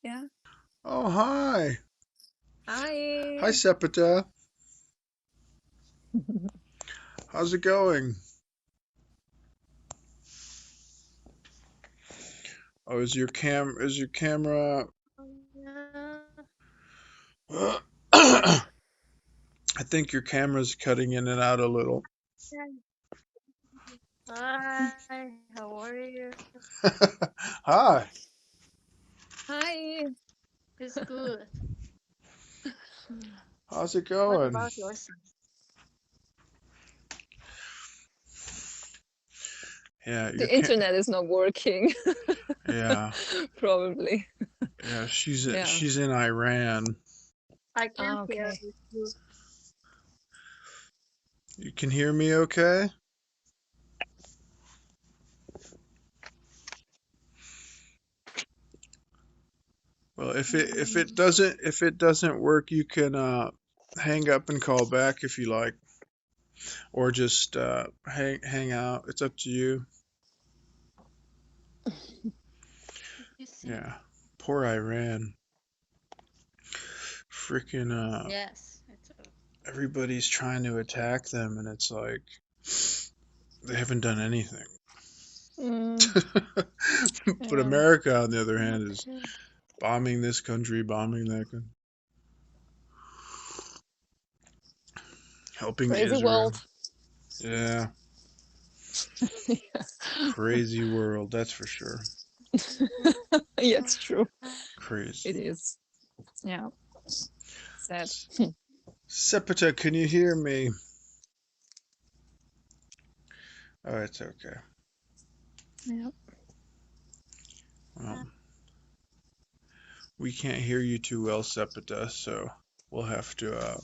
Yeah. Oh, hi. Hi, Hi. Sepita. How's it going? Oh, is your camera Yeah. I think your camera's cutting in and out a little. Hi, how are you? Hi. Hi. It's good. How's it What going? about yours? Yeah, your The cam internet is not working, Yeah. probably. Yeah, Yeah. she's in Iran. I can hear Okay. you. You can hear me okay? Well, if it doesn't work, you can hang up and call back if you like, or just hang out. It's up to you. You see? Yeah. Poor Iran. Freaking Yes, it's everybody's trying to attack them, and it's like they haven't done anything. Mm, But yeah. America, on the other hand, is okay. bombing this country, bombing that country, helping Crazy Israel. world. Yeah, crazy world, that's for sure. Yeah, it's true. It Crazy. is. Yeah. Sad. Sepita, can you hear me? Oh, it's okay. Yeah. Well, we can't hear you too well, Sepita, so we'll have to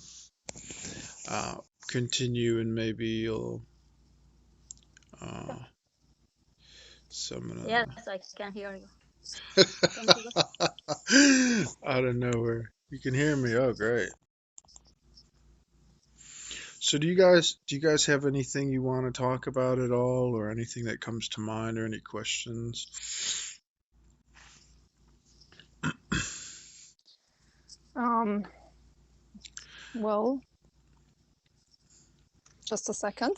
uh, continue, and maybe you'll uh, summon Yes, I can hear you. a Thank you. out of nowhere. You can hear me. Oh, great. So do you guys have anything you want to talk about at all, or anything that comes to mind, or any questions? Um, well, just a second.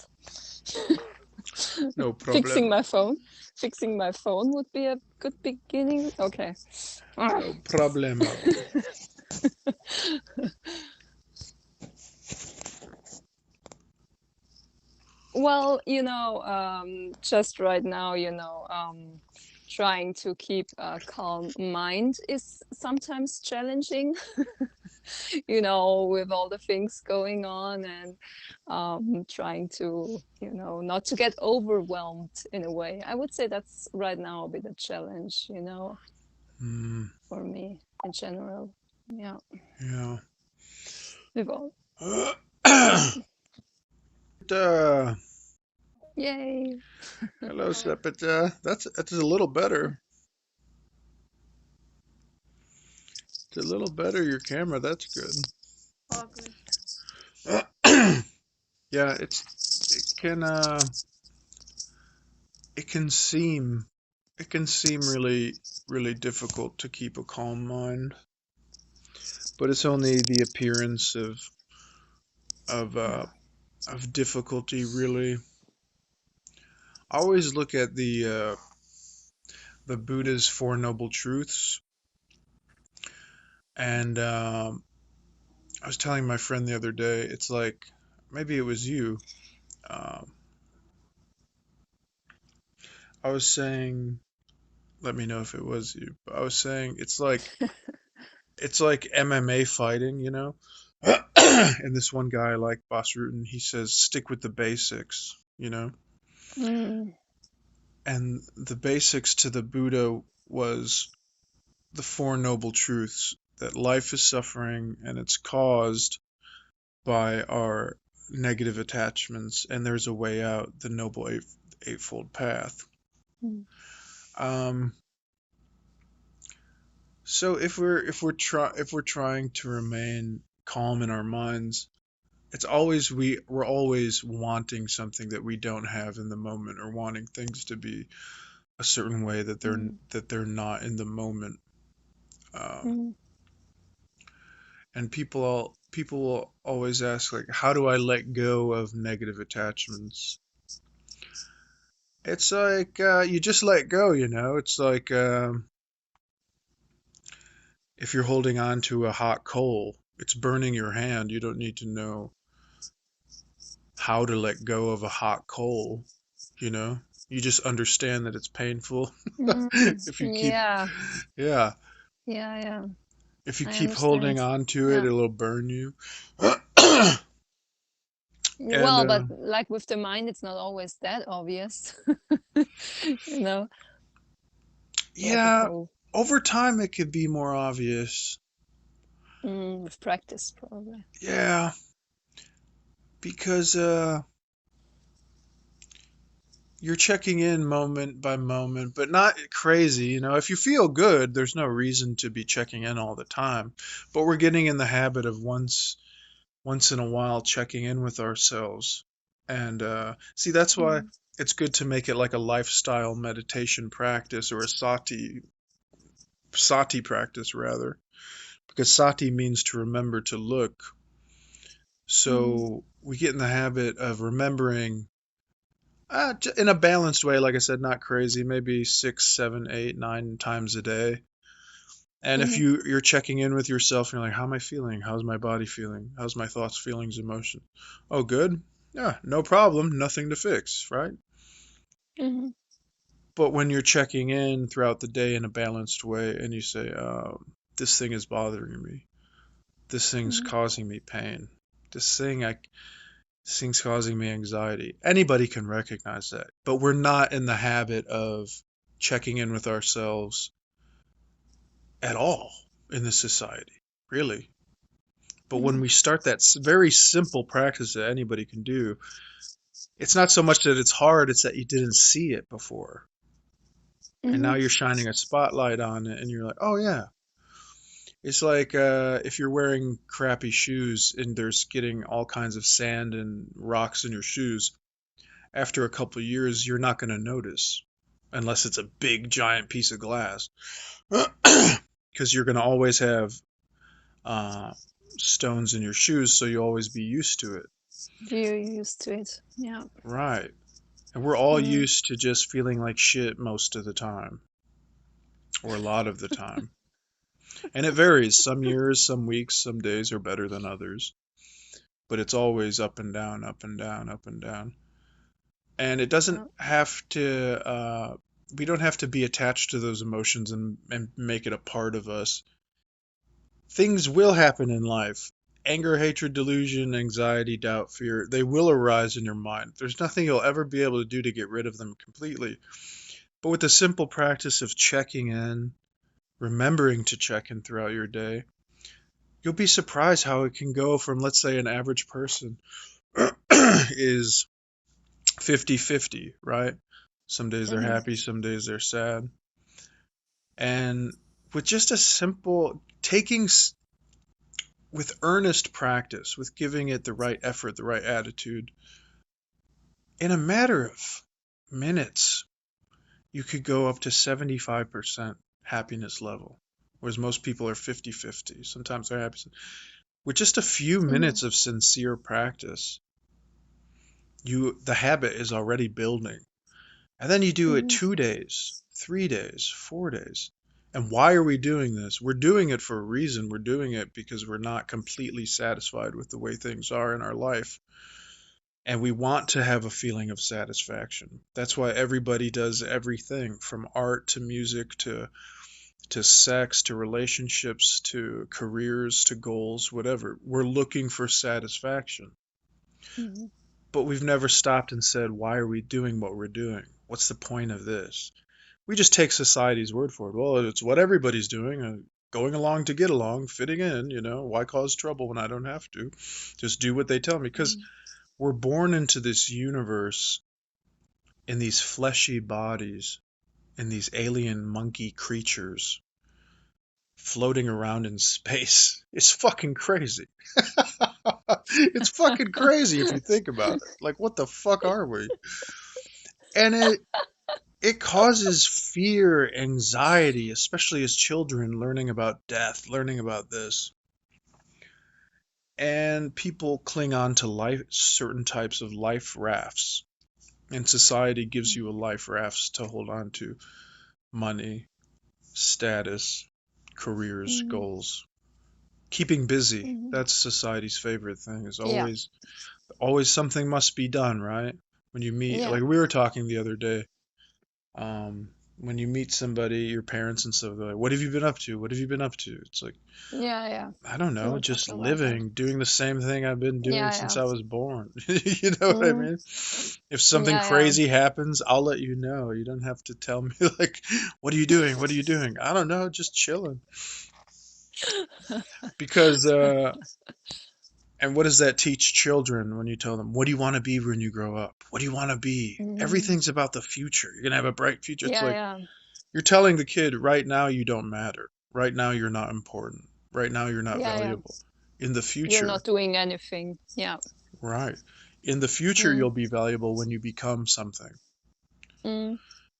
No Fixing problema. my phone. Fixing my phone would be a good beginning. Okay. No problemo. Well, just right now, trying to keep a calm mind is sometimes challenging, with all the things going on and trying to, not to get overwhelmed in a way. I would say that's right now a bit a challenge, Hmm. for me in general. Yeah. Yeah. With all, Uh, yay. hello, Sepita. That's a little better. It's a little better, your camera. That's good. Okay. Yeah, it can it can seem it can seem really difficult to keep a calm mind, but it's only the appearance of uh of difficulty, really. I always look at the Buddha's Four Noble Truths, and I was telling my friend the other day, it's like maybe it was you. Um, I was saying, let me know if it was you. But I was saying it's like MMA fighting, you know. And this one guy, like Boss Rutan, he says stick with the basics, you know. Mm, And the basics to the Buddha was the Four Noble Truths, that life is suffering and it's caused by our negative attachments, and there's a way out, the Noble Eightfold Path. mm, Um, so if we're trying to remain calm in our minds, it's always we're always wanting something that we don't have in the moment, or wanting things to be a certain way mm, that they're not in the moment. Mm. And people will always ask, like, how do I let go of negative attachments? It's like you just let go, you know. It's like if you're holding on to a hot coal, it's burning your hand. You don't need to know how to let go of a hot coal, you know. You just understand that it's painful. Mm. If you keep, Yeah, yeah, yeah, yeah. if you I keep holding understand. on to it, Yeah. it'll burn you. And Well, but like with the mind, it's not always that obvious. You know, like a yeah, coal. over time it could be more obvious. With practice, probably. Yeah, because you're checking in moment by moment, but not crazy. You know, if you feel good, there's no reason to be checking in all the time. But we're getting in the habit of once in a while checking in with ourselves. And see, that's why Mm. it's good to make it like a lifestyle meditation practice or a sati practice rather, because sati means to remember to look. Mm. So we get in the habit of remembering in a balanced way, like I said, not crazy, maybe 6, 7, 8, 9 times a day. And if Mhm. you're checking in with yourself, you're like, how am I feeling? How's my body feeling? How's my thoughts, feelings, emotion? Oh, good. Yeah, no problem. Nothing to fix, right? Mhm. But when you're checking in throughout the day in a balanced way and you say, this thing is bothering me. This thing's Mhm. causing me pain. This thing I This thing's causing me anxiety. Anybody can recognize that, but we're not in the habit of checking in with ourselves at all in this society, really. But when Mhm. we start that very simple practice that anybody can do, it's not so much that it's hard, it's that you didn't see it before. And now Mhm. you're shining a spotlight on it, and you're like, oh, yeah. It's like if you're wearing crappy shoes and there's getting all kinds of sand and rocks in your shoes, after a couple of years, you're not going to notice unless it's a big giant piece of glass, because you're going to always have uh, stones in your shoes, so you always be used to it. You're used to it. Yeah. Right. And we're all Mm. used to just feeling like shit most of the time, or a lot of the time. And it varies. Some years, some weeks, some days are better than others, but it's always up and down, up and down, up and down. And it doesn't Yeah. have to we don't have to be attached to those emotions and make it a part of us. Things will happen in life. Anger, hatred, delusion, anxiety, doubt, fear, they will arise in your mind. There's nothing you'll ever be able to do to get rid of them completely. But with the simple practice of checking in, remembering to check in throughout your day, you'll be surprised how it can go from, let's say, an average person is 50-50, right? Some days they're Mhm. happy, some days they're sad. And with just a simple taking with earnest practice, with giving it the right effort, the right attitude, in a matter of minutes, you could go up to 75% happiness level, whereas most people are 50-50. Sometimes they're happy. With just a few Mhm. minutes of sincere practice, the habit is already building. And then you do it Mhm. 2 days, 3 days, 4 days. And why are we doing this? We're doing it for a reason. We're doing it because we're not completely satisfied with the way things are in our life. And we want to have a feeling of satisfaction. That's why everybody does everything from art to music to sex to relationships to careers to goals, whatever. We're looking for satisfaction. Mhm. But we've never stopped and said, why are we doing what we're doing? What's the point of this? We just take society's word for it. Well, it's what everybody's doing, going along to get along, fitting in, why cause trouble when I don't have to? Just do what they tell me. Because Mhm. we're born into this universe in these fleshy bodies, in these alien monkey creatures floating around in space. It's fucking crazy. It's fucking crazy if you think about it. Like, what the fuck are we? And it causes fear, anxiety, especially as children learning about death, learning about this. And people cling on to life, certain types of life rafts. And society gives you a life raft to hold on to: money, status, careers, Mm, goals. Keeping busy. mhm. That's society's favorite thing. Is Yeah, always something must be done, right? When you meet, yeah, like we were talking the other day, when you meet somebody, your parents and stuff, they're like, "What have you been up to? What have you been up to?" It's like, yeah, yeah. I don't We know, were just talking about that. living, doing the same thing I've been doing Yeah, since yeah. I was born. You know what I Mm, mean? If something yeah, yeah. crazy happens, I'll let you know. You don't have to tell me like, "What are you doing? What are you doing?" I don't know, just chilling. Because and what does that teach children when you tell them, "What do you want to be when you grow up? What do you want to be?" Mm, Everything's about the future. You're going to have a bright future. It's yeah, like yeah, you're telling the kid, right now you don't matter. Right now you're not important. Right now you're not yeah, yeah. valuable. In the You're future, not doing anything. Yeah. right. In the future Mm, you'll be valuable when you become something, mm,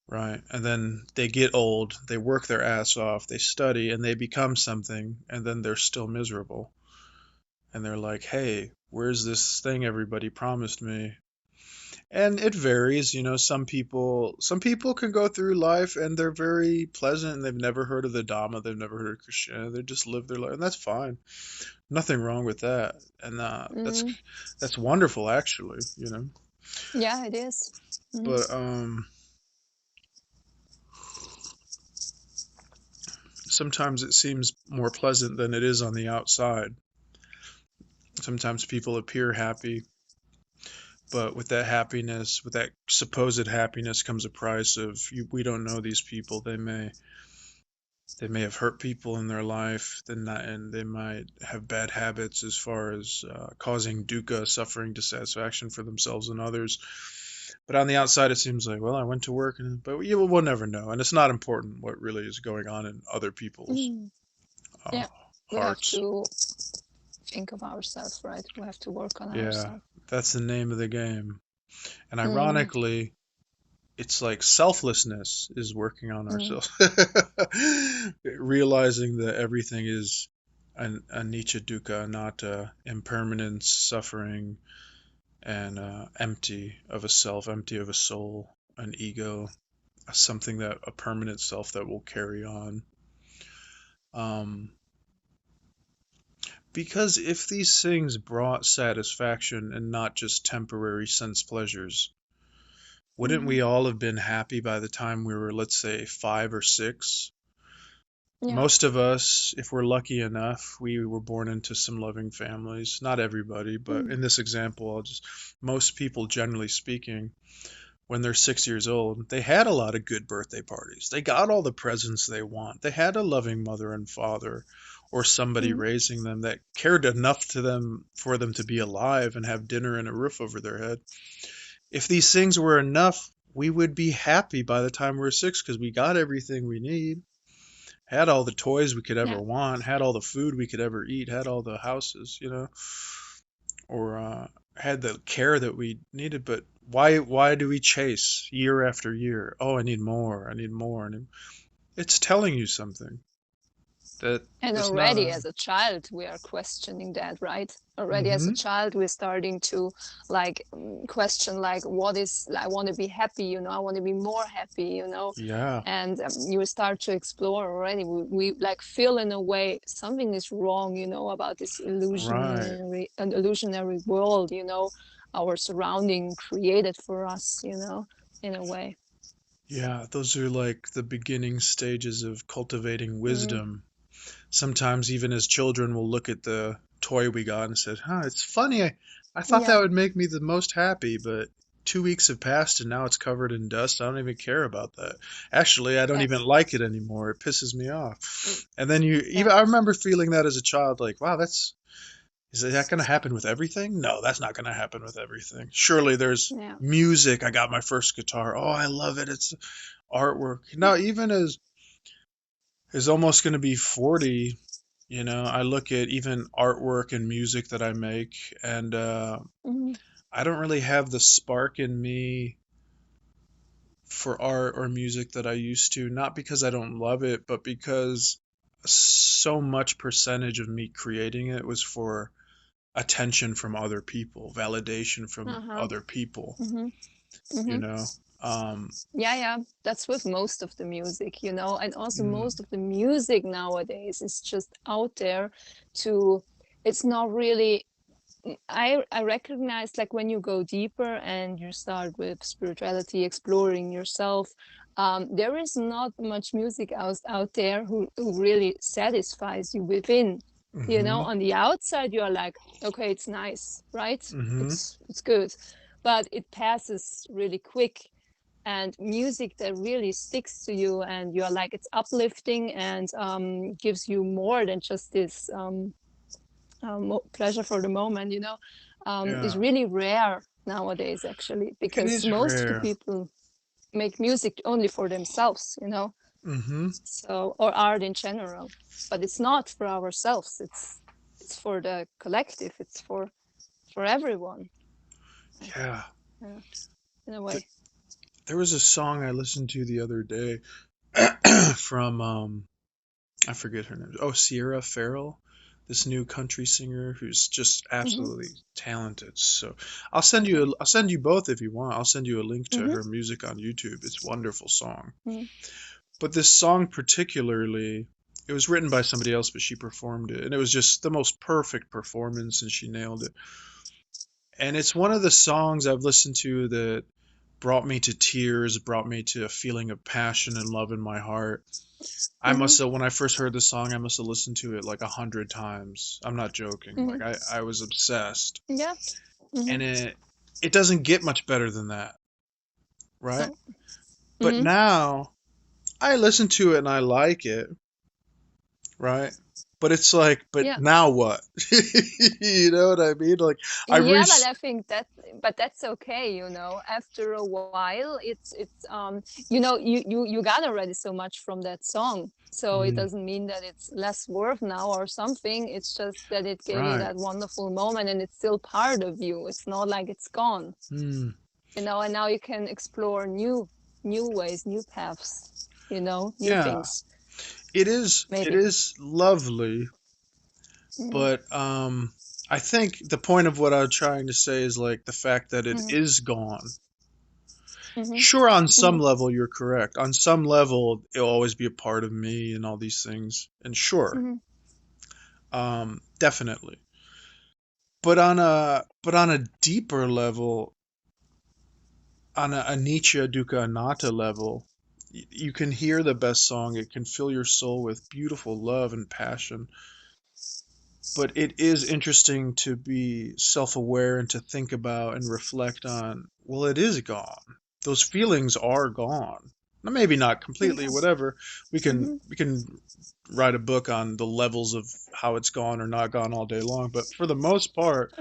right? And then they get old, they work their ass off, they study and they become something, and then they're still miserable. And they're like, "Hey, where's this thing everybody promised me?" And it varies, some people can go through life and they're very pleasant and they've never heard of the Dhamma, they've never heard of Christianity, they just live their life, and that's fine. Nothing wrong with that. And mm. that's wonderful actually. Yeah, it is. Mm, But sometimes it seems more pleasant than it is on the outside. Sometimes people appear happy, but with that happiness, with that supposed happiness comes a price of we don't know these people. They may have hurt people in their life, and they might have bad habits as far as causing dukkha, suffering, dissatisfaction for themselves and others. But on the outside, it seems like, well, I went to work, but we'll never know. And it's not important what really is going on in other people's mm. uh, Yeah. We have hearts. to think of ourselves, right? We have to work on Yeah, ourselves. that's the name of the game. And Mm, ironically, it's like selflessness is working on mm. ourselves, realizing that everything is anicca dukkha, not impermanence, suffering, and empty of a self, empty of a soul, an ego, something that a permanent self that will carry on. Um, because if these things brought satisfaction and not just temporary sense pleasures, wouldn't Mhm. we all have been happy by the time we were, let's say, 5 or 6? Yeah. Most of us, if we're lucky enough, we were born into some loving families. Not everybody, but Mm. in this example, most people, generally speaking, when they're 6 years old, they had a lot of good birthday parties. They got all the presents they want. They had a loving mother and father or somebody Mm. raising them that cared enough to them for them to be alive and have dinner and a roof over their head. If these things were enough, we would be happy by the time we were 6 because we got everything we need, had all the toys we could ever Yeah. want, had all the food we could ever eat, had all the houses, or had the care that we needed. But why do we chase year after year? Oh, I need more. I need more. And it's telling you something that And it's not already a. as a child, we are questioning that, right? Already as a Mm-hmm. child, we're starting to like question, like, what is, I want to be happy, I want to be more happy. Yeah. And you start to explore already. We like feel in a way something is wrong, about this Right. illusionary world, our surrounding created for us, in a way. Yeah. Those are like the beginning stages of cultivating Mm, wisdom. Sometimes even as children we'll look at the toy we got and said, huh, it's funny. I thought that yeah. would make me the most happy, but 2 weeks have passed and now it's covered in dust. I don't even care about that. Actually, I don't even Yes. like it anymore. It pisses me off. And then I Yes. remember feeling that as a child, like, wow, is that going to happen with everything? No, that's not going to happen with everything. Surely there's Yeah. music. I got my first guitar. Oh, I love it. It's artwork. Now, even as is almost going to be 40, I look at even artwork and music that I make, and Mhm. I don't really have the spark in me for art or music that I used to, not because I don't love it, but because so much percentage of me creating it was for attention from other people, validation from Uh-huh. other people, Mm-hmm. you Mm-hmm. know. Um, Yeah, yeah. That's with most of the music, and also mm, most of the music nowadays is just out there to, it's not really, I recognize, like, when you go deeper and you start with spirituality, exploring yourself, there is not much music out there who really satisfies you within. mm-hmm, On the outside, you are like, okay, it's nice, right? mm-hmm, It's good, but it passes really quick. And music that really sticks to you, and you're like, it's uplifting and gives you more than just this pleasure for the moment, is yeah, really rare nowadays, actually, it because is most of the rare. people make music only for themselves, Mm-hmm, so, or art in general. But it's not for ourselves. It's for the collective. It's for everyone. I yeah. think, yeah, in a Th- way. there was a song I listened to the other day from I forget her name. Oh, Sierra Farrell, this new country singer who's just Hmm. absolutely talented. So Okay. I'll send you both if you want. I'll send you a link to Hmm. her music on YouTube. It's a wonderful song. Hmm. But this song particularly, it was written by somebody else, but she performed it, and it was just the most perfect performance, and she nailed it. And it's one of the songs I've listened to that brought me to tears, brought me to a feeling of passion and love in my heart. I Hmm. must have, when I first heard the song, I must have listened to it like 100 times. I'm not joking. Hmm. Like I was obsessed. Yeah. Hmm. And it doesn't get much better than that, right? No. But Hmm. now I listen to it and I like it, right? But it's like, but Yeah. now what? You know what I mean? Like I've Yeah, but reached. I think but that's okay, After a while, you got already so much from that song, so it Mm, doesn't mean that it's less worth now or something. It's just that it gave you right. that wonderful moment, and it's still part of you. It's not like it's gone, Mm, and now you can explore new ways, new paths, new yeah. things, It maybe. is lovely, Hmm. but I think the point of what I'm trying to say is like the fact that it Hmm. is gone. Hmm. Sure, on some Hmm. level you're correct. On some level it'll always be a part of me and all these things. And sure, Hmm. definitely. But on a deeper level, on a Nietzsche Dukkha Anatta level, you can hear the best song. It can fill your soul with beautiful love and passion. But it is interesting to be self-aware and to think about and reflect on, well, it is gone. Those feelings are gone. Now, maybe not completely, Yeah. whatever. Hmm. We can write a book on the levels of how it's gone or not gone all day long, but for the most part,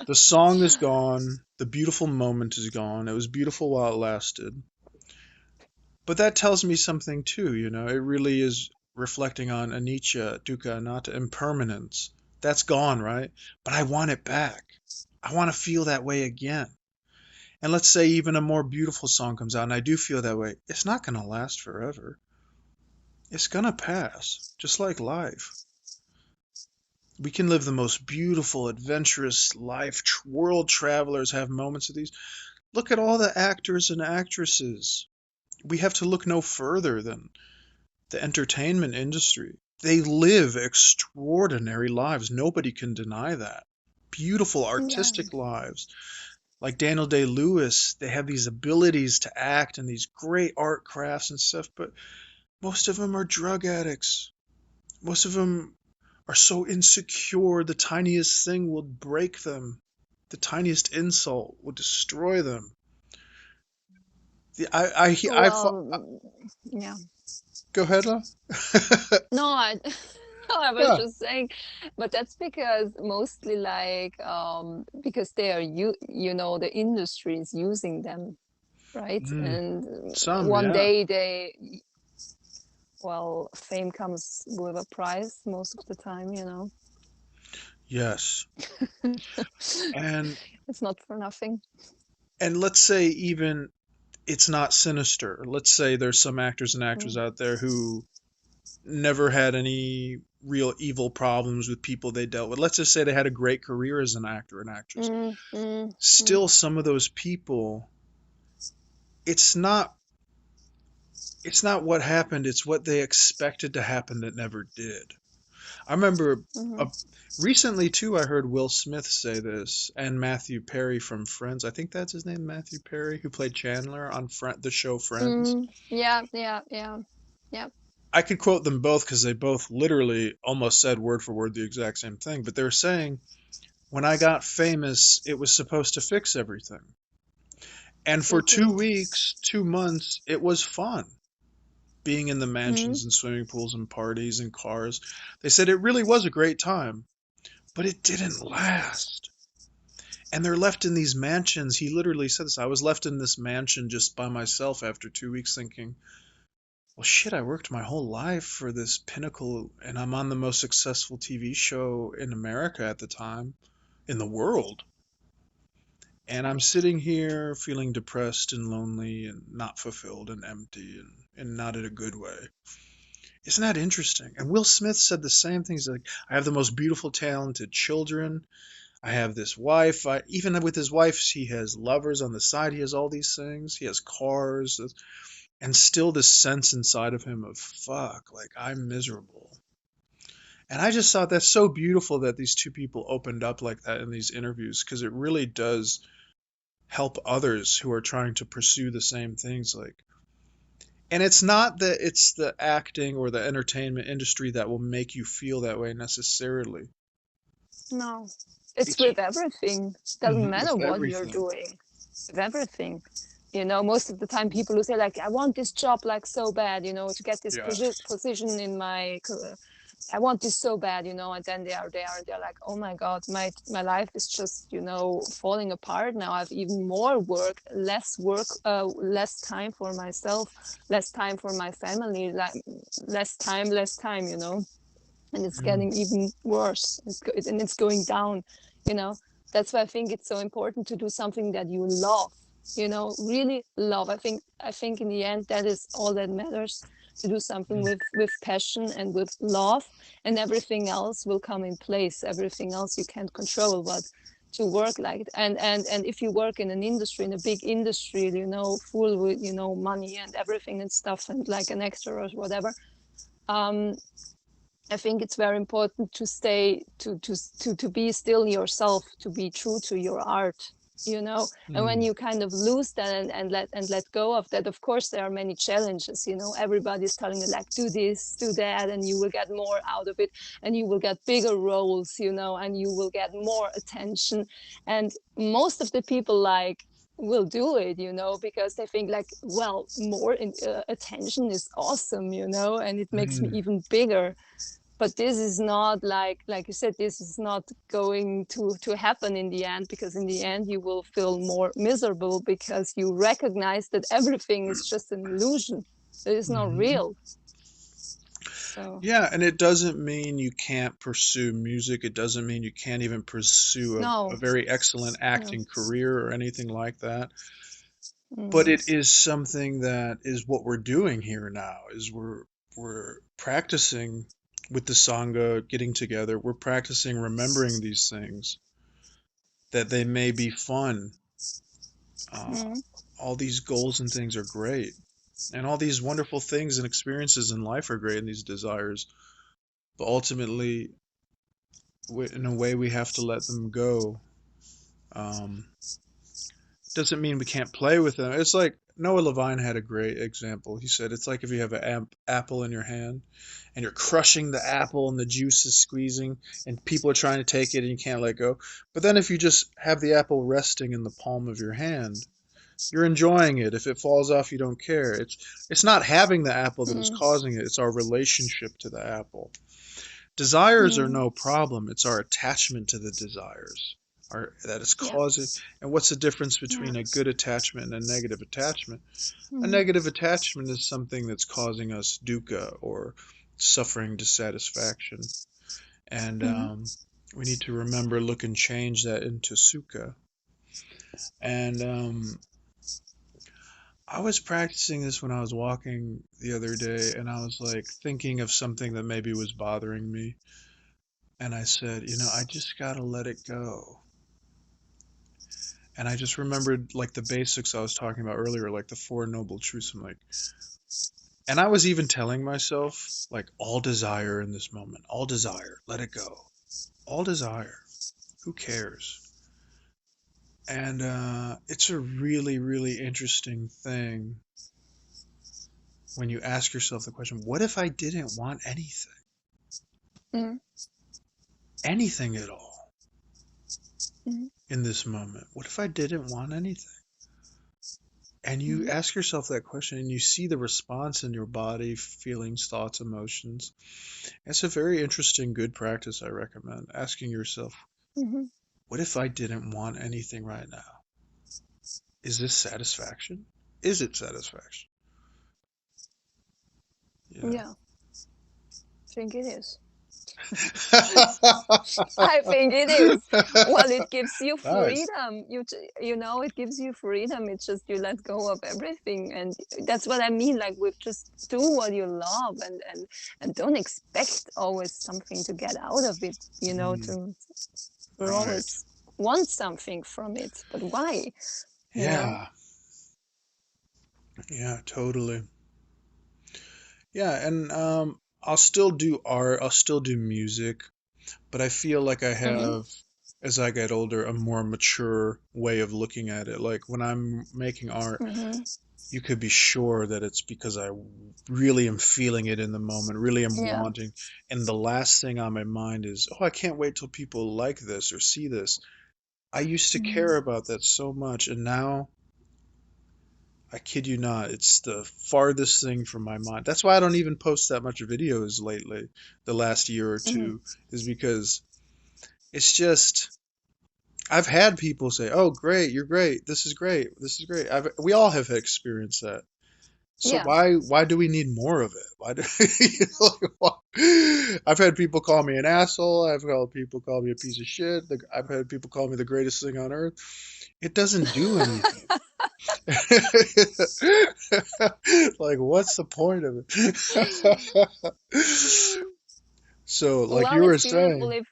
the song is gone, the beautiful moment is gone. It was beautiful while it lasted. But that tells me something too, It really is reflecting on anicca, dukkha, anatta, impermanence. That's gone, right? But I want it back. I want to feel that way again. And let's say even a more beautiful song comes out and I do feel that way. It's not going to last forever. It's going to pass, just like life. We can live the most beautiful, adventurous life. World travelers have moments of these. Look at all the actors and actresses. We have to look no further than the entertainment industry. They live extraordinary lives. Nobody can deny that. Beautiful Yeah. artistic lives. Like Daniel Day-Lewis, they have these abilities to act and these great art crafts and stuff, but most of them are drug addicts. Most of them are so insecure, the tiniest thing will break them. The tiniest insult will destroy them. Well, yeah. Go ahead, Lo. No, I was Yeah. just saying, but that's because mostly, like, because they are the industry is using them, right? Mm, And some, one yeah. day well, fame comes with a price most of the time. Yes. And It's not for nothing. let's say even it's not sinister. Let's say there's some actors and actresses mm, out there who never had any real evil problems with people they dealt with. Let's just say they had a great career as an actor and actress. mm, mm, mm, Still, some of those people, it's not it's not what happened, it's what they expected to happen that never did. I remember mhm, uh, recently too, I heard Will Smith say this, and Matthew Perry from Friends. I think that's his name, Matthew Perry, who played Chandler on the show Friends. mm. Yeah, yeah, yeah, yeah. I could quote them both because they both literally almost said word for word the exact same thing. But they were saying, when I got famous, it was supposed to fix everything. And for Mhm, 2 weeks, 2 months, it was fun being in the mm, mansions and swimming pools and parties and cars. They said it really was a great time, but it didn't last. And they're left in these mansions. He literally said this. I was left in this mansion just by myself after 2 weeks thinking, well, shit, I worked my whole life for this pinnacle, and I'm on the most successful TV show in America at the time, in the world. And I'm sitting here feeling depressed and lonely and not fulfilled and empty and not in a good way. Isn't that interesting? And Will Smith said the same thing. He's like, I have the most beautiful, talented children. I have this wife. Even with his wife, he has lovers on the side. He has all these things. He has cars. And still this sense inside of him of, fuck, like, I'm miserable. And I just thought that's so beautiful that these two people opened up like that in these interviews because it really does help others who are trying to pursue the same things. Like, and it's not that it's the acting or the entertainment industry that will make you feel that way necessarily. no, it's It's with everything. Doesn't matter with what you're everything. doing. With everything. Most of the time people who say like, I want this job like so bad, to get this Yeah. position in my career. I want this so bad, and then they're like, oh my God, my life is just, falling apart now. I have even more work, less time for myself, less time for my family, like less time. And it's Mm, getting even worse. And it's going down. You know, that's why I think it's so important to do something that you love. Really love. I think in the end that is all that matters. To do something mm, with passion and with love, and everything else will come in place. Everything else you can't control, but to work like it. And if you work in an industry, in a big industry, full with money and everything and stuff, and like an extra or whatever, um I think it's very important to stay to be still yourself, to be true to your art, and when mm, you kind of lose that and let go of that, of course there are many challenges. Everybody's telling you like, do this, do that, and you will get more out of it, and you will get bigger roles, and you will get more attention. And most of the people like will do it, because they think like, well, more attention is awesome, and it makes me mm. even bigger. But this is not like you said, this is not going to happen in the end, because in the end you will feel more miserable, because you recognize that everything is just an illusion. It is not Mhm. real. So Yeah, and it doesn't mean you can't pursue music. It doesn't mean you can't even pursue a no, very excellent no. acting career or anything like that. But Mm, it is something that is what we're doing here now, is we're practicing with the Sangha, getting together. We're practicing remembering these things, that they may be fun. Uh, mm, all these goals and things are great. And all these wonderful things and experiences in life are great, and these desires. But ultimately, in a way, we have to let them go. Um, doesn't mean we can't play with them. It's like Noah Levine had a great example. He said it's like if you have an apple in your hand and you're crushing the apple and the juice is squeezing and people are trying to take it and you can't let go. But then if you just have the apple resting in the palm of your hand, you're enjoying it. If it falls off, you don't care. It's not having the apple that is mm, causing it. It's our relationship to the apple. Desires are mm. no problem. It's our attachment to the desires that is Yeah, causing. And what's the difference yeah. between a good attachment and a negative attachment? A Mm, negative attachment is something that's causing us dukkha or suffering dissatisfaction. And mm, we need to remember, look, and change that into sukha. And I was practicing this when I was walking the other day, and I was like thinking of something that maybe was bothering me. And I said, I just gotta let it go. And I just remembered like the basics I was talking about earlier, like the Four Noble Truths. I'm like, and I was even telling myself, like, all desire in this moment, all desire, let it go. All desire, who cares? And it's a really, really interesting thing when you ask yourself the question, what if I didn't want anything? Mm, Anything at all mm, in this moment? What if I didn't want anything? And you mm, ask yourself that question and you see the response in your body, feelings, thoughts, emotions. It's a very interesting, good practice I recommend. Asking yourself, mhm. what if I didn't want anything right now? Is this satisfaction? Is it satisfaction? You know? Yeah, I think it is. I think it is. Well, it gives you Nice. freedom. You know, it gives you freedom. It's just you let go of everything, and that's what I mean. Like with just do what you love, and don't expect always something to get out of it. You know, Mm, to we right. always want something from it, but why? You know. Yeah. Yeah, totally. Yeah, and I'll still do art, I'll still do music, but I feel like I Mm-hmm. have, as I get older, a more mature way of looking at it. Like when I'm making art, Mm-hmm. you could be sure that it's because I really am feeling it in the moment, really am Yeah. wanting. And the last thing on my mind is, oh, I can't wait till people like this or see this. I used to Mm-hmm. care about that so much, and now I kid you not, it's the farthest thing from my mind. That's why I don't even post that much videos lately, the last year or Mm-hmm. two, is because it's just I've had people say, "Oh, great, you're great. This is great. This is great." We all have experienced that. So Yeah. why do we need more of it? Why do like, I've had people call me an asshole. I've had people call me a piece of shit. I've had people call me the greatest thing on earth. It doesn't do anything. Like, what's the point of it? So, like Well, you were it's beautiful saying, if,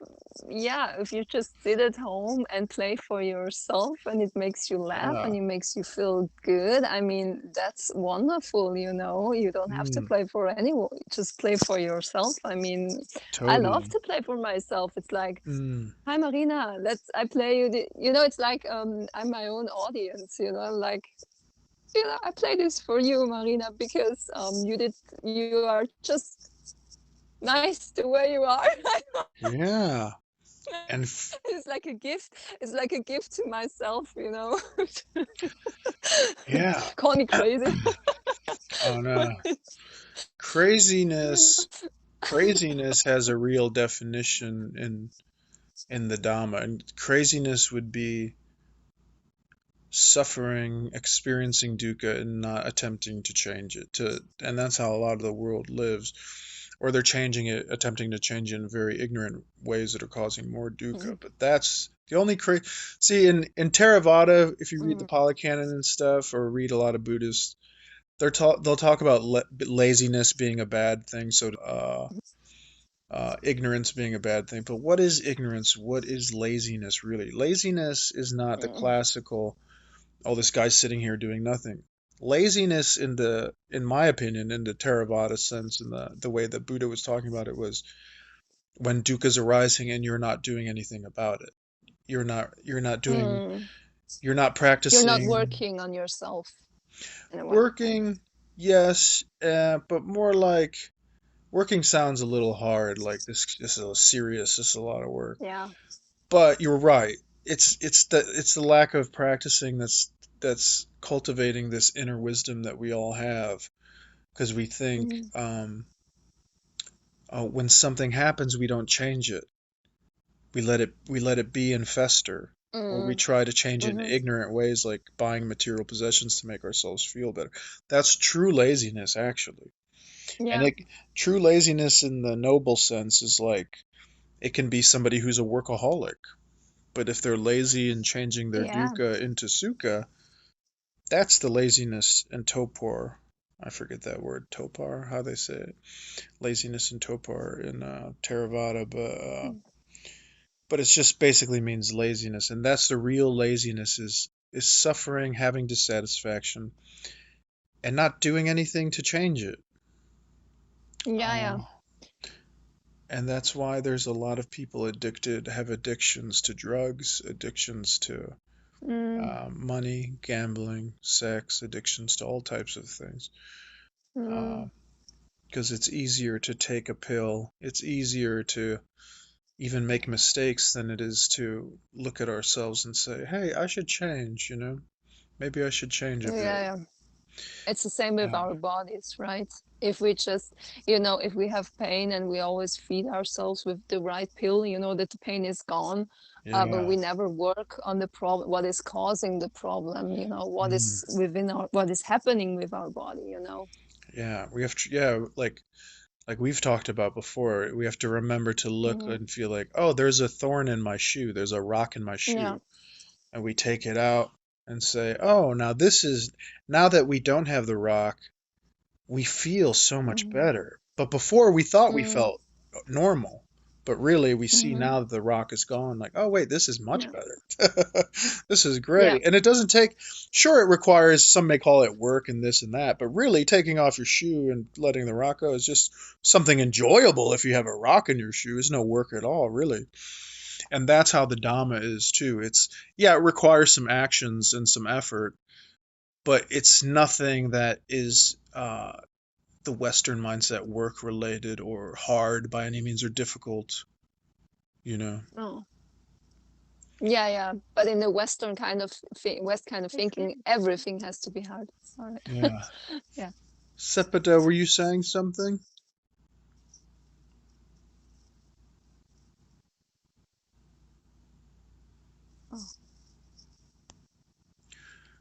yeah, if you just sit at home and play for yourself and it makes you laugh yeah, and it makes you feel good. I mean, that's wonderful, you know. You don't have to mm, play for anyone, just play for yourself. I mean, I love totally. to play for myself. It's like, Mm, hi Marina, I play you you know, it's like I'm my own audience, you know, like I play this for you, Marina, because you are just nice the way you are. yeah, and It's like a gift. It's like a gift to myself, you know. yeah. Call me crazy. Oh no, You craziness. know? Craziness has a real definition in the Dhamma, and craziness would be suffering, experiencing dukkha, and not attempting to change it. And that's how a lot of the world lives, or they're changing it, attempting to change it in very ignorant ways that are causing more dukkha. Mm, But that's the only see in Theravada, if you read the mm, Pali Canon and stuff, or read a lot of Buddhists, they'll talk about laziness being a bad thing. So ignorance being a bad thing. But what is ignorance? What is laziness really? Laziness is not the mm, classical, oh, this guy's sitting here doing nothing. Laziness in my opinion, in the Theravada sense, in the way that Buddha was talking about it, was when dukkha's arising and you're not doing anything about it. mm. You're not You're not practicing working on yourself in a way. working, yes, but more like working sounds a little hard, like this is serious, this is a lot of work. Yeah. But you're right. It's the lack of practicing that's cultivating this inner wisdom that we all have, because we think Mm, when something happens, we don't change it. We let it be and fester, or we mm, try to change it in mm-hmm. ignorant ways, like buying material possessions to make ourselves feel better. That's true laziness, actually. And Yeah. true laziness in the noble sense is like it can be somebody who's a workaholic. But if they're lazy in changing their Yeah. dukkha into sukha, That's the laziness and torpor. I forget that word, topar, how they say it. Laziness and torpor in Theravada, but it just basically means laziness, and that's the real laziness is suffering, having dissatisfaction, and not doing anything to change it. Yeah, yeah. Uh, and that's why there's a lot of people addicted, have addictions to drugs, addictions to Mm, money, gambling, sex, addictions to all types of things. mm, Because it's easier to take a pill, it's easier to even make mistakes than it is to look at ourselves and say, hey, I should change, you know? Maybe I should change a yeah, bit. yeah. It's the same with Yeah. our bodies, right? If we just, if we have pain and we always feed ourselves with the right pill, that the pain is gone, but Yeah. we never work on the problem, what is causing the problem, Mm. what is happening with our body. Yeah. We have to, yeah, like we've talked about before, we have to remember to look Hmm. and feel like, oh, there's a thorn in my shoe, there's a rock in my Yeah. shoe. And we take it out and say, oh, now that we don't have the rock, we feel so much Hmm. better. But before we thought we Mm. felt normal. But really, we see Hmm. now that the rock is gone, like, oh, wait, this is much Yeah. better. This is Yeah. great. And it doesn't take, sure, it requires, some may call it work and this and that, but really taking off your shoe and letting the rock go is just something enjoyable if you have a rock in your shoe. It's no work at all, really. And that's how the Dhamma is too. Yeah, it requires some actions and some effort, but it's nothing that is the Western mindset work related or hard by any means or difficult, you know. Oh. Yeah, yeah. But in the Western kind of West kind of thinking, Excuse me. everything has to be hard. Sorry. Yeah. Yeah. Sepida, were you saying something? Oh.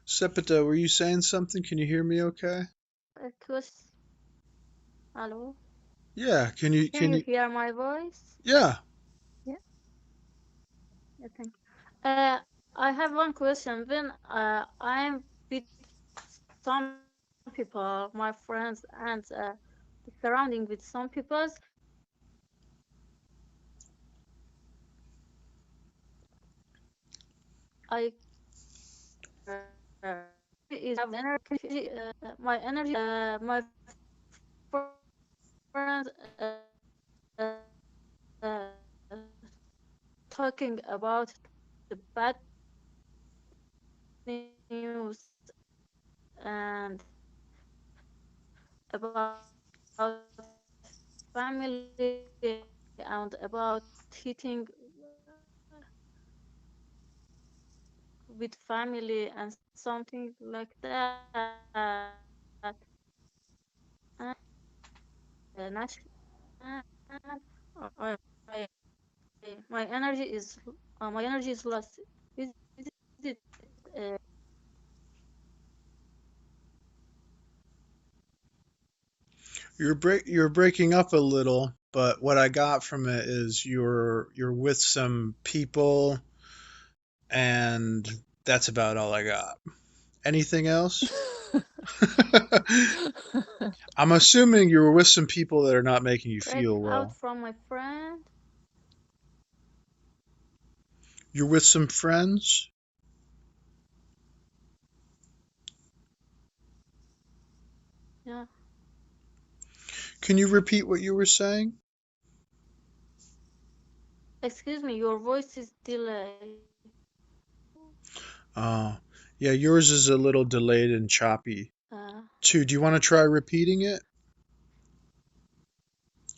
Sepida, were you saying something? Can you hear me okay? Hello. Yeah, can Can you you hear my voice? yeah. Yeah. Yeah, thank you. I have one question. When I'm with some people, my friends, and surrounding with some people, I my friends talking about the bad news and about family and about hitting with family and something like that. And my energy is lost. Is it You're breaking up a little, but what I got from it is you're with some people and that's about all I got. Anything else? I'm assuming you were with some people that are not making you break feel out well. from my friend? You're with some friends? Yeah. Can you repeat what you were saying? Excuse me, your voice is delayed. Oh, yeah, yours is a little delayed and choppy. Uh, Too, do you want to try repeating it?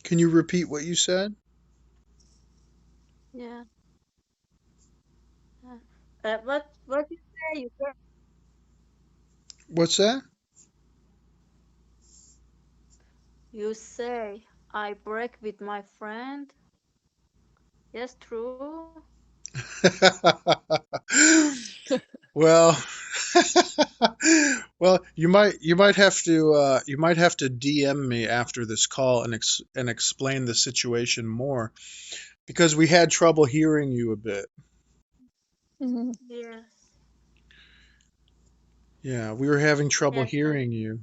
Can you repeat what you said? yeah. Uh, what you say? What's that? You say I break with my friend. Yes, true. Well, well, you might have to DM me after this call and explain the situation more because we had trouble hearing you a bit. Mhm. Yes. Yeah, we were having trouble Yes, thank hearing you.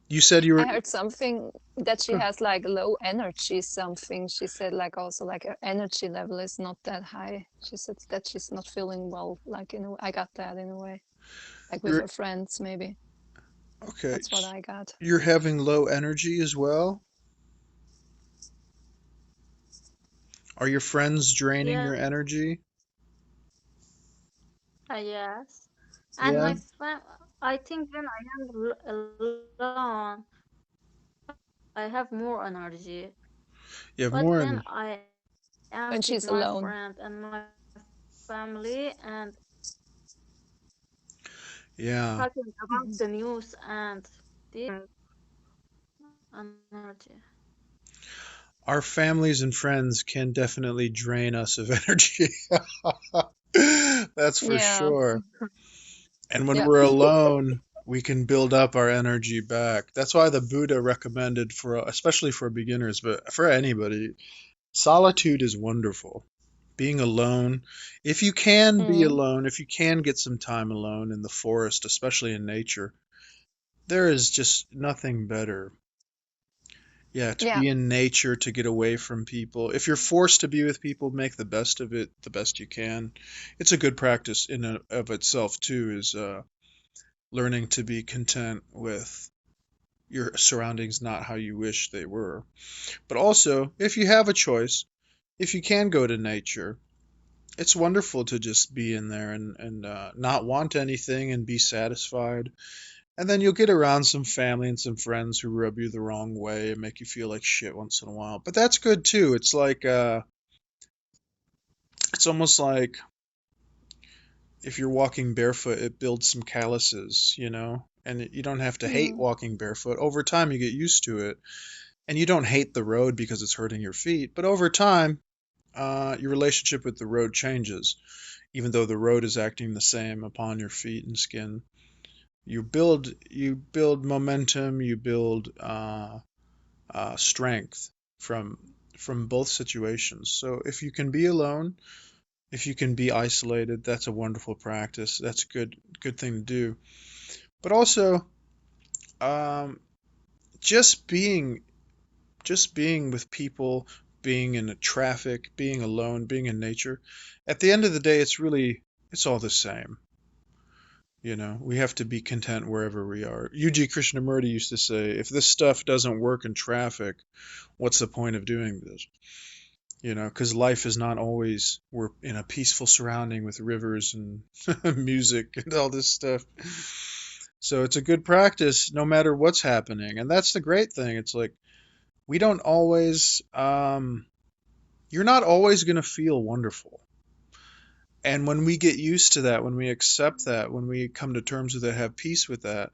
You said you I were. heard something that she has like low energy, something. She said like also like her energy level is not that high. She said that she's not feeling well, like in a I got that in a way. Like with You're her friends, maybe. okay. That's what I got. You're having low energy as well. Are your friends draining your yes, energy? yes. And Yeah. my friend, I think when I am alone, I have more energy. You have But more when energy. I am with my When she's friend and alone. my family and talking Yeah. about the Mhm. news and this, energy. Our families and friends can definitely drain us of energy. That's for Yeah. sure. And when Yeah. we're alone, we can build up our energy back. That's why the Buddha recommended for, especially for beginners, but for anybody, solitude is wonderful. Being alone, if you can be Mm. alone, if you can get some time alone in the forest, especially in nature, there is just nothing better. Yeah, to Yeah. be in nature, to get away from people. If you're forced to be with people, make the best of it, the best you can. It's a good practice in and of itself too, is learning to be content with your surroundings not how you wish they were. But also, if you have a choice, if you can go to nature, it's wonderful to just be in there and not want anything and be satisfied. And then you'll get around some family and some friends who rub you the wrong way and make you feel like shit once in a while. But that's good too. It's like it's almost like if you're walking barefoot, it builds some calluses, you know? And you don't have to hate Mm. walking barefoot. Over time, you get used to it. And you don't hate the road because it's hurting your feet. But over time, your relationship with the road changes, even though the road is acting the same upon your feet and skin. You build momentum, you build strength from from both situations. So if you can be alone, if you can be isolated, that's a wonderful practice. That's a good thing to do. But also, um, just being just being with people, being in the traffic, being alone, being in nature. At the end of the day, it's all the same. You know, we have to be content wherever we are. UG Krishnamurti used to say, if this stuff doesn't work in traffic, what's the point of doing this? You know, because life is not always we're in a peaceful surrounding with rivers and music and all this stuff. So it's a good practice no matter what's happening. And that's the great thing. It's like we don't always, you're not always going to feel wonderful. And when we get used to that, when we accept that, when we come to terms with it, have peace with that,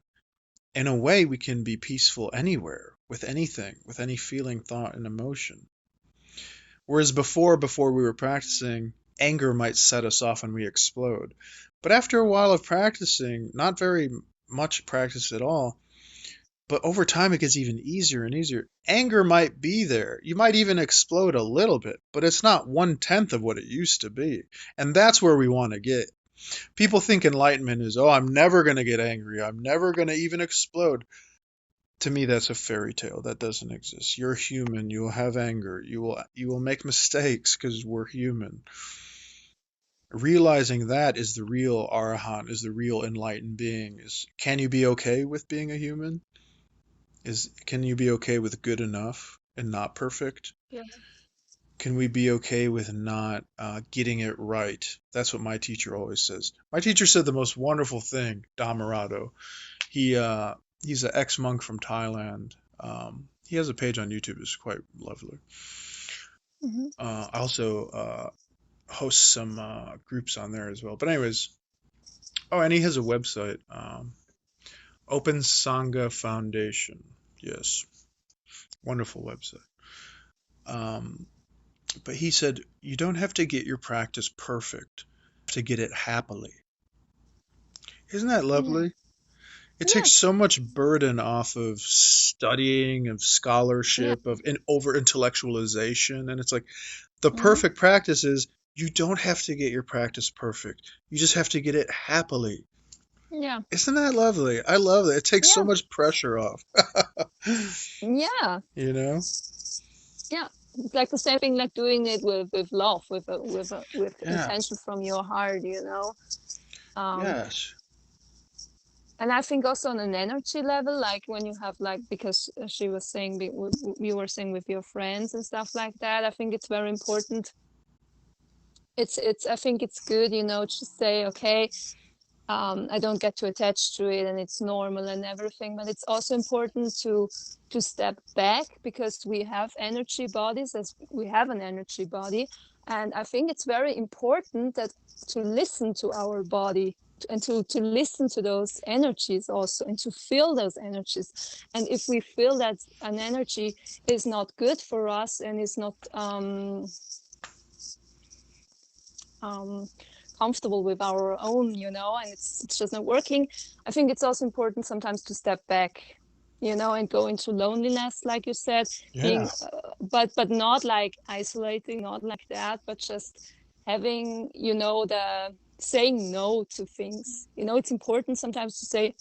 in a way, we can be peaceful anywhere, with anything, with any feeling, thought, and emotion. Whereas before we were practicing, anger might set us off and we explode. But after a while of practicing, not very much practice at all, but over time it gets even easier and easier. Anger might be there. You might even explode a little bit, but it's not 1/10 of what it used to be. And that's where we want to get. People think enlightenment is, oh, I'm never going to get angry. I'm never going to even explode. To me, that's a fairy tale. That doesn't exist. You're human. You will have anger. You will make mistakes because we're human. Realizing that is the real arahant, is the real enlightened being. Is can you be okay with being a human? Is can you be okay with good enough and not perfect? Yeah. Can we be okay with not getting it right? That's what my teacher always says. My teacher said the most wonderful thing, Dhammarato. He he's an ex monk from Thailand. He has a page on YouTube. It's quite lovely. Mhm. I also host some groups on there as well. But anyways, oh, and he has a website, Open Sangha Foundation. Yes, wonderful website. Um, but he said you don't have to get your practice perfect to get it happily. Isn't that Yeah. lovely? It Yeah. takes so much burden off of studying, of Yeah. scholarship, of over intellectualization. And it's like the Mhm. perfect practice is you don't have to get your practice perfect. You just have to get it happily. Yeah. Isn't that lovely? I love it. It takes so Yeah. much pressure off. Yeah. You know? Yeah. It's like the same thing, like doing it with love, with Yeah. intention from your heart, um Yes. and I think also on an energy level, like when you have, like, because she was saying, you were saying with your friends and stuff like that, I think it's very important. I think it's good, to say, okay, I don't get too attached to it, and it's normal and everything. But it's also important to step back, because we have energy bodies, as we have an energy body, and I think it's very important that to listen to our body, and to listen to those energies also, and to feel those energies. And if we feel that an energy is not good for us, and is not um, comfortable with our own, and it's just not working. I think it's also important sometimes to step back, and go into loneliness, like you said, Yeah. being, but not like isolating, not like that, but just having, the saying no to things. It's important sometimes to say